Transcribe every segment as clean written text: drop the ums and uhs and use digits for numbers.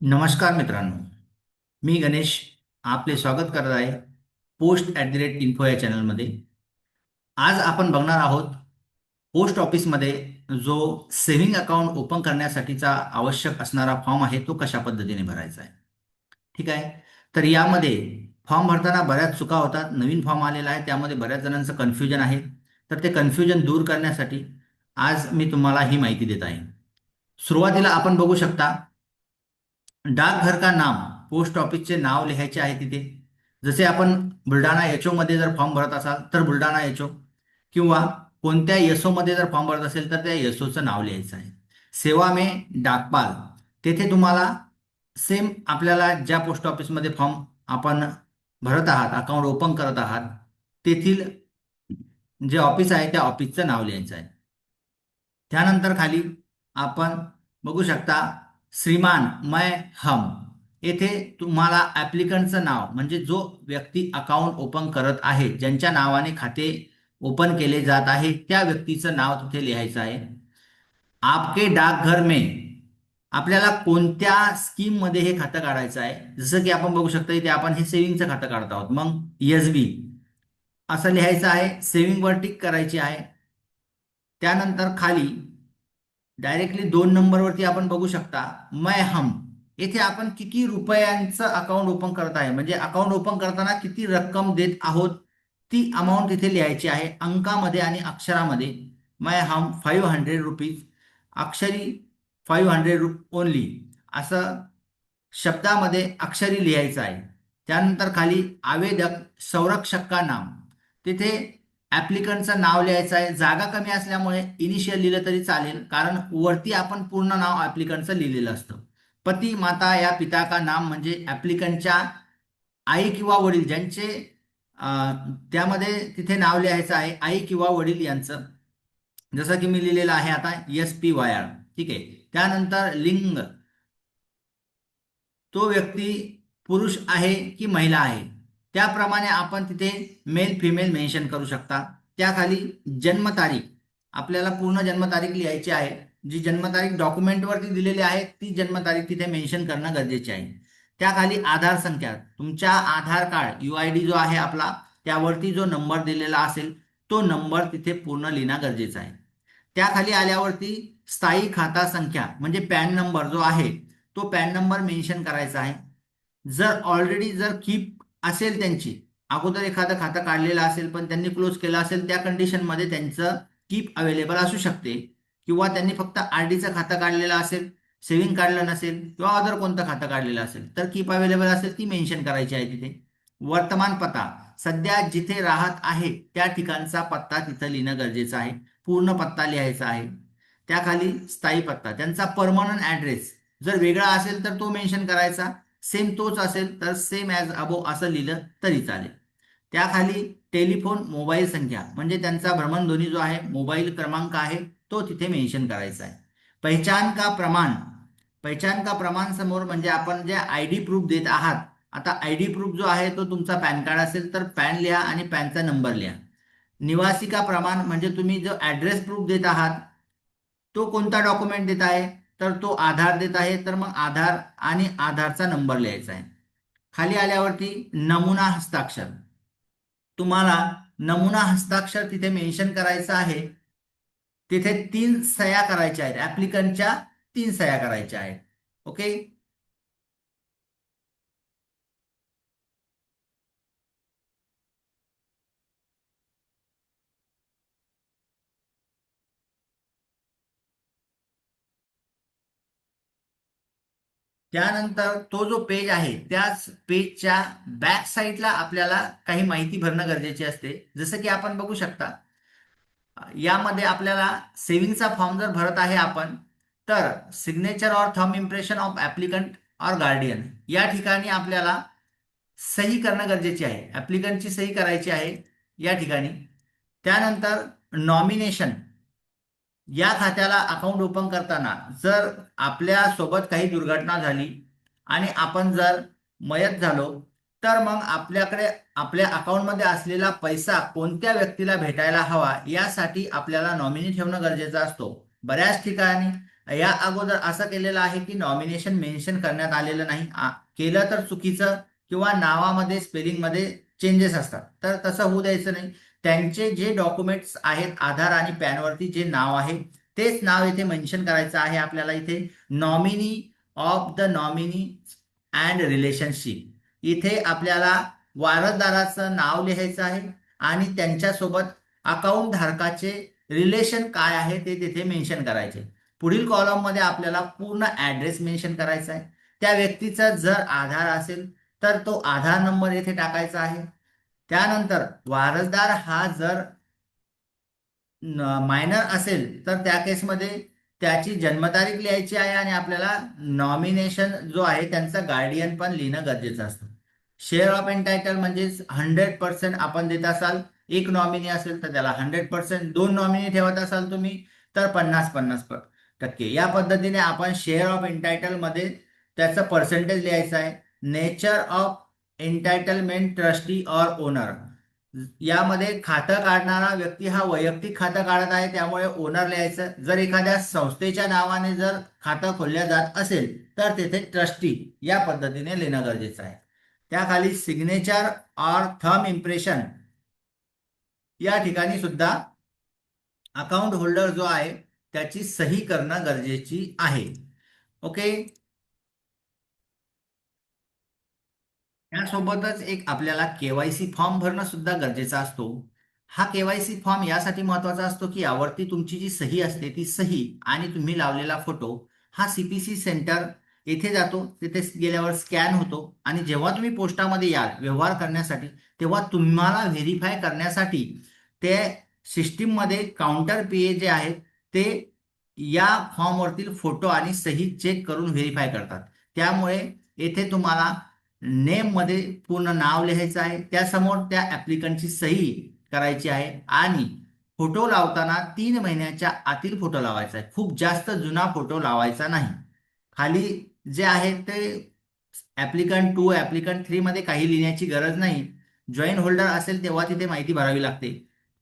नमस्कार मित्रांनो, मी गणेश आपले स्वागत करत आहे post@info या चॅनलमध्ये. आज आपण बघणार आहोत पोस्ट ऑफिसमध्ये जो सेव्हिंग अकाउंट ओपन करण्यासाठीचा आवश्यक असणारा फॉर्म आहे तो कशा पद्धतीने भरायचा आहे. ठीक आहे. तर यामध्ये फॉर्म भरताना बऱ्याच चुका होतात. नवीन फॉर्म आलेला आहे त्यामध्ये बऱ्याच जणांचं कन्फ्युजन आहे. तर ते कन्फ्युजन दूर करण्यासाठी आज मी तुम्हाला ही माहिती देत आहे. सुरुवातीला आपण बघू शकता, डाकघर का नाम, पोस्ट ऑफिसचे नाव लिहायचे आहे तिथे. जसे आपण बुलढाणा एचओ मध्ये जर फॉर्म भरत असाल तर बुलढाणा एचओ, किंवा कोणत्या एसओ मध्ये जर फॉर्म भरत असेल तर त्या एसओचं नाव लिहायचं आहे. सेवा में डाकपाल, तेथे तुम्हाला सेम आपल्याला ज्या पोस्ट ऑफिसमध्ये फॉर्म आपण भरत आहात, अकाउंट ओपन करत आहात, तेथील जे ऑफिस आहे त्या ऑफिसचं नाव लिहायचं आहे. त्यानंतर खाली आपण बघू शकता, श्रीमान मैं हम, येथे तुम्हाला ऍप्लिकंटचं नाव म्हणजे जो व्यक्ती अकाउंट ओपन करत आहे, ज्यांच्या नावाने खाते ओपन केले जात आहे त्या व्यक्तीचं नाव तिथे लिहायचं आहे. आपके डाकघर में, आपल्याला कोणत्या स्कीम मध्ये हे खातं काढायचं आहे. जसं की आपण बघू शकता इथे आपण हे सेव्हिंगचं खातं काढत आहोत, मग एसबी असं लिहायचं आहे, सेव्हिंग वर टिक करायची आहे. त्यानंतर खाली डायरेक्टली 2 नंबरवरती आपण बघू शकता मै हम, येथे आपण किती रुपयांचं अकाउंट ओपन करत आहे, म्हणजे अकाउंट ओपन करताना किती रक्कम देत आहोत ती अमाऊंट इथे लिहायची आहे, अंकामध्ये आणि अक्षरामध्ये. मै हम 500 रुपीज, अक्षरी 500 ओनली, असं शब्दामध्ये अक्षरी लिहायचं आहे. त्यानंतर खाली आवेदक संरक्षक का नाम, तिथे ऍप्लिकंटचं नाव लिहायचं आहे. जागा कमी असल्यामुळे इनिशियल लिहिलं तरी चालेल, कारण वरती आपण पूर्ण नाव ऍप्लिकंटचं लिहिलेलं असतं. पती माता या पिता का नाम, म्हणजे ऍप्लिकंटच्या आई किंवा वडील ज्यांचे त्यामध्ये तिथे नाव लिहायचं आहे, आई किंवा वडील यांचं. जसं की मी लिहिलेलं आहे आता SPYR. ठीक आहे. त्यानंतर लिंग, तो व्यक्ती पुरुष आहे की महिला आहे, त्याप्रमाणे आपण तिथे मेल फिमेल मेन्शन करू शकता. त्याखाली जन्मतारीख, आपल्याला पूर्ण जन्मतारीख लिहायची आहे. जी जन्मतारीख डॉक्युमेंटवरती दिलेली आहे ती जन्मतारीख तिथे मेन्शन करणं गरजेचे आहे. त्याखाली आधार संख्या, तुमच्या आधार कार्ड UID जो आहे आपला, त्यावरती जो नंबर दिलेला असेल तो नंबर तिथे पूर्ण लिहिणं गरजेचं आहे. त्याखाली आल्यावरती स्थायी खाता संख्या म्हणजे पॅन नंबर जो आहे तो पॅन नंबर मेन्शन करायचा आहे. जर ऑलरेडी जर कीप असेल त्यांची, अगोदर एखादं खातं काढलेलं असेल पण त्यांनी क्लोज केलं असेल, त्या कंडिशनमध्ये त्यांचं कीप अवेलेबल असू शकते. किंवा त्यांनी फक्त RDचं खातं काढलेलं असेल, सेव्हिंग काढलं नसेल, किंवा अदर कोणतं खातं काढलेलं असेल तर कीप अवेलेबल असेल ती मेन्शन करायची आहे तिथे. वर्तमान पत्ता, सध्या जिथे राहत आहे त्या ठिकाणचा पत्ता तिथं लिहिणं गरजेचं आहे, पूर्ण पत्ता लिहायचा आहे. त्याखाली स्थायी पत्ता, त्यांचा परमनंट ऍड्रेस जर वेगळा असेल तर तो मेन्शन करायचा, सेम तोच असेल तर सेम ॲज अबो असं लिहिलं तरी चालेल. त्याखाली टेलिफोन मोबाईल संख्या म्हणजे त्यांचा भ्रमणध्वनी जो आहे, मोबाईल क्रमांक आहे, तो तिथे मेन्शन करायचा आहे. पहिचान का प्रमाण, पहिचान का प्रमाण समोर म्हणजे आपण जे ID प्रूफ देत आहात, आता ID प्रूफ जो आहे तो तुमचा पॅन कार्ड असेल तर पॅन लिहा आणि पॅनचा नंबर लिहा. निवासी का प्रमाण म्हणजे तुम्ही जो ऍड्रेस प्रूफ देत आहात तो कोणता डॉक्युमेंट देत आहे, तर तो आधार देत आहे तर मग आधार आणि आधारचा नंबर लिहायचा आहे. खाली आल्यावरती नमुना हस्ताक्षर, तुम्हाला नमुना हस्ताक्षर तिथे मेन्शन करायचं आहे. तिथे 3 सह्या करायच्या आहेत, ऍप्लिकंटच्या 3 सह्या करायच्या आहेत. ओके. त्यानंतर तो जो पेज आहे त्याच पेजच्या बॅक साईडला आपल्याला काही माहिती भरणं गरजेची असते. जसं की आपण बघू शकता, यामध्ये आपल्याला सेव्हिंगचा फॉर्म जर भरत आहे आपण, तर सिग्नेचर और थंब इम्प्रेशन ऑफ ऍप्लिकंट और गार्डियन या ठिकाणी आपल्याला सही करणं गरजेचे आहे, ऍप्लिकंटची सही करायची आहे या ठिकाणी. त्यानंतर नॉमिनेशन, या खात्याला अकाउंट ओपन करताना जर आपल्या सोबत काही दुर्घटना झाली आणि आपण जर मयत झालो, तर मग आपल्याकडे आपल्या अकाउंटमध्ये असलेला पैसा कोणत्या व्यक्तीला भेटायला हवा यासाठी आपल्याला नॉमिनी ठेवणं गरजेचं असतो. बऱ्याच ठिकाणी या अगोदर असं केलेलं आहे की नॉमिनेशन मेन्शन करण्यात आलेलं नाही. केलं तर चुकीचं किंवा नावामध्ये स्पेलिंगमध्ये चेंजेस असतात, तर तसं होऊ द्यायचं नाही. त्यांचे जे डॉक्युमेंट्स आहेत आधार आणि पॅनवरती जे नाव आहे तेच नाव इथे मेन्शन करायचं आहे आपल्याला. इथे nominee of the nominee and relationship, इथे आपल्याला वारसदाराचं नाव लिहायचं आहे आणि त्यांच्यासोबत अकाउंट धारकाचे रिलेशन काय आहे ते तिथे मेन्शन करायचे. पुढील कॉलम मध्ये आपल्याला पूर्ण ऍड्रेस मेन्शन करायचा आहे. त्या व्यक्तीचा जर आधार असेल तर तो आधार नंबर येथे टाकायचा आहे. त्यानंतर वारसदार हा जर मायनर असेल तर त्या केसमध्ये त्याची जन्मतारीख लिहायची आहे आणि आपल्याला नॉमिनेशन जो आहे त्यांचा गार्डियन पण लिहिणं गरजेचं असतं. शेअर ऑफ एन्टायटल म्हणजेच 100% आपण देत असाल, एक नॉमिनी असेल तर त्याला 100%, दोन नॉमिनी ठेवत असाल तुम्ही तर 50-50%. या पद्धतीने आपण शेअर ऑफ एन्टायटल मध्ये त्याचं पर्सेंटेज लिहायचं आहे. Nature of entitlement, trustee or owner, यामध्ये खातं काढणारा व्यक्ती हा वैयक्तिक खातं काढत आहे त्यामुळे ओनर लिहायचं. जर एखाद्या संस्थेच्या नावाने जर खातं खोलल्या जात असेल तर तेथे ट्रस्टी या पद्धतीने लिहिणं गरजेचं आहे. त्याखाली सिग्नेचर ऑर थंब इम्प्रेशन, या ठिकाणी सुद्धा अकाउंट होल्डर जो आहे त्याची सही करणं गरजेची आहे. ओके. त्यासोबतच एक आपल्याला केवायसी फॉर्म भरणं सुद्धा गरजेचा असतो. हा केवायसी फॉर्म यासाठी महत्वाचा असतो की यावरती तुमची जी सही असते ती सही आणि तुम्ही लावलेला फोटो हा सीपीसी सेंटर येथे जातो. तिथे गेल्यावर स्कॅन होतो आणि जेव्हा तुम्ही पोस्टामध्ये याल व्यवहार करण्यासाठी तेव्हा तुम्हाला व्हेरीफाय करण्यासाठी ते सिस्टीममध्ये काउंटर पीए जे आहेत ते या फॉर्मवरील फोटो आणि सही चेक करून व्हेरीफाय करतात. त्यामुळे येथे तुम्हाला नेम मध्ये पूर्ण नाव लिहायचं आहे, त्यासमोर त्या ऍप्लिकंटची सही करायची आहे आणि फोटो लावताना 3 महिन्याच्या आतील फोटो लावायचा आहे. खूप जास्त जुना फोटो लावायचा नाही. खाली जे आहे ते ऍप्लिकंट 2 ऍप्लिकंट 3 मध्ये काही लिहिण्याची गरज नाही. जॉईन होल्डर असेल तेव्हा तिथे माहिती भरावी लागते.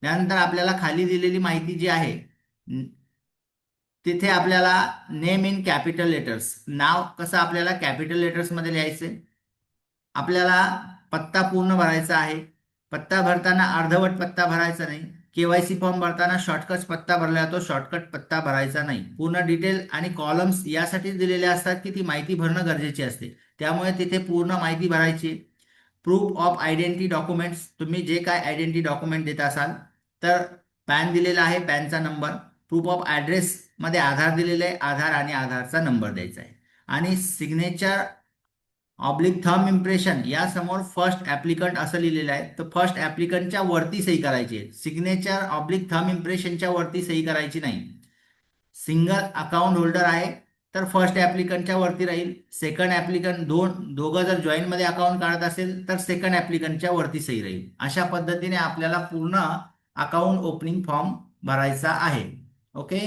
त्यानंतर आपल्याला खाली दिलेली माहिती जी आहे तिथे आपल्याला नेम इन कॅपिटल लेटर्स, नाव कसं आपल्याला कॅपिटल लेटर्स मध्ये लिहायचंय. आपल्याला पत्ता पूर्ण भरायचा आहे. पत्ता भरताना अर्धवट पत्ता भरायचा नाही. केवायसी फॉर्म भरताना शॉर्टकट पत्ता भरला जातो, शॉर्टकट पत्ता भरायचा नाही. पूर्ण डिटेल आणि कॉलम्स यासाठी दिलेले असतात की ती माहिती भरणं गरजेची असते, त्यामुळे तिथे पूर्ण माहिती भरायची. प्रूफ ऑफ आयडेंटिटी डॉक्युमेंट्स, तुम्ही जे काय आयडेंटिटी डॉक्युमेंट देत असाल तर पॅन दिलेला आहे, पॅनचा नंबर. प्रूफ ऑफ ॲड्रेस मध्ये आधार दिलेले आहे, आधार आणि आधारचा नंबर द्यायचा आहे. आणि सिग्नेचर ऑब्लिक थंब इम्प्रेशन, या समोर फर्स्ट ऍप्लिकंट असं लिहिलेलं आहे तर फर्स्ट ऍप्लिकंटच्या वरती सही करायची आहे. सिग्नेचर ऑब्लिक थंब इम्प्रेशनच्या वरती सही करायची नाही. सिंगल अकाउंट होल्डर आहे तर फर्स्ट ऍप्लिकंटच्या वरती राहील. सेकंड ऍप्लिकंट दोघं जर जॉईन मध्ये अकाउंट काढत असेल तर सेकंड ऍप्लिकंटच्या वरती सही राहील. अशा पद्धतीने आपल्याला पूर्ण अकाउंट ओपनिंग फॉर्म भरायचा आहे. ओके.